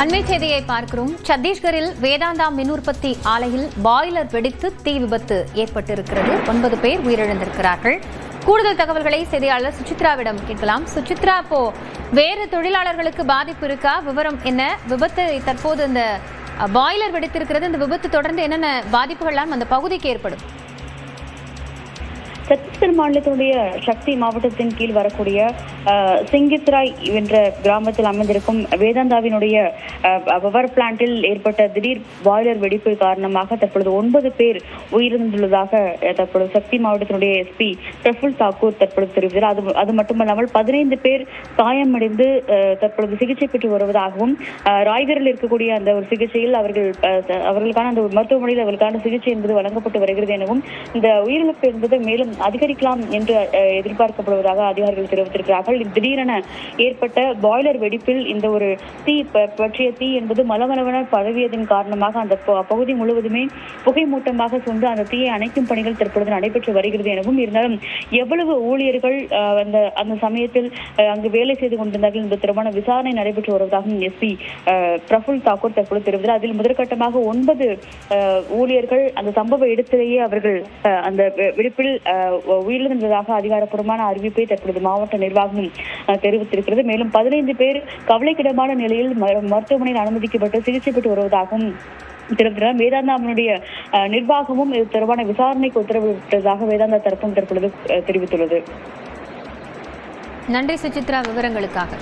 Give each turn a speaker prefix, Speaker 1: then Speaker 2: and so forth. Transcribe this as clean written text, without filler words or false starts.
Speaker 1: அண்மை செய்தியை பார்க்கிறோம். சத்தீஸ்கரில் வேதாந்தா மின் உற்பத்தி ஆலையில் பாய்லர் வெடித்து தீ விபத்து ஏற்பட்டிருக்கிறது. 9 பேர் உயிரிழந்திருக்கிறார்கள். கூடுதல் தகவல்களை செய்தியாளர் சுசித்ராவிடம் கேட்கலாம். சுசித்ரா, இப்போ வேறு தொழிலாளர்களுக்கு பாதிப்பு இருக்கா? விவரம் என்ன? விபத்து தற்போது இந்த பாய்லர் வெடித்திருக்கிறது. இந்த விபத்து தொடர்ந்து என்னென்ன பாதிப்புகள்லாம் அந்த பகுதிக்கு ஏற்படும்?
Speaker 2: சத்தீஸ்கர் மாநிலத்தினுடைய சக்தி மாவட்டத்தின் கீழ் வரக்கூடிய சிங்கித்ராய் என்ற கிராமத்தில் அமைந்திருக்கும் வேதாந்தாவினுடைய பவர் பிளான்ட்டில் ஏற்பட்ட திடீர் பாய்லர் வெடிப்பு காரணமாக தற்பொழுது 9 பேர் உயிரிழந்துள்ளதாக தற்பொழுது சக்தி மாவட்டத்தினுடைய எஸ்பி பிரஃபுல் தாக்கூர் தற்பொழுது தெரிவித்தார். அது மட்டுமல்லாமல் 15 பேர் காயமடைந்து தற்பொழுது சிகிச்சை பெற்று வருவதாகவும், ராய்கரில் இருக்கக்கூடிய அந்த ஒரு சிகிச்சையில் அவர்களுக்கான அந்த மருத்துவமனையில் அவர்களுக்கான சிகிச்சை என்பது வழங்கப்பட்டு வருகிறது எனவும், இந்த உயிரிழப்பு என்பது மேலும் அதிகரிக்கலாம் என்று எதிர்பார்க்கப்படுவதாக அதிகாரிகள் தெரிவித்திருக்கிறார்கள். திடீரென ஏற்பட்ட பாய்லர் வெடிப்பில் இந்த ஒரு பற்றிய தீ என்பது மலமளவென பரவியதன் காரணமாக அந்த பகுதி முழுவதுமே புகை மூட்டமாக சொந்து அந்த தீயை அணைக்கும் பணிகள் தற்பொழுது நடைபெற்று வருகிறது எனவும், இருந்தாலும் எவ்வளவு ஊழியர்கள் அந்த சமயத்தில் அங்கு வேலை செய்து கொண்டிருந்தார்கள் என்பது தொடர்பான விசாரணை நடைபெற்று வருவதாகவும் எஸ்பி பிரஃபுல் தாக்கூர் தற்பொழுது தெரிவித்தார். அதில் முதற்கட்டமாக 9 ஊழியர்கள் அந்த சம்பவ இடத்திலேயே அவர்கள் அந்த வெடிப்பில் உயிரிழந்ததாக அதிகாரப்பூர்வமான அறிவிப்பை தற்பொழுது மாவட்ட நிர்வாகம் தெரிவித்திருக்கிறது. மேலும் 15 பேர் கவலைக்கிடமான நிலையில் மருத்துவமனையில் அனுமதிக்கப்பட்டு சிகிச்சை பெற்று வருவதாகவும் தெரிவித்தார். வேதாந்தாவினுடைய நிர்வாகமும் இது தொடர்பான விசாரணைக்கு உத்தரவிட்டதாக வேதாந்தா தரப்பும் தற்பொழுது தெரிவித்துள்ளது.
Speaker 1: நன்றி சுசித்ரா, விவரங்களுக்காக.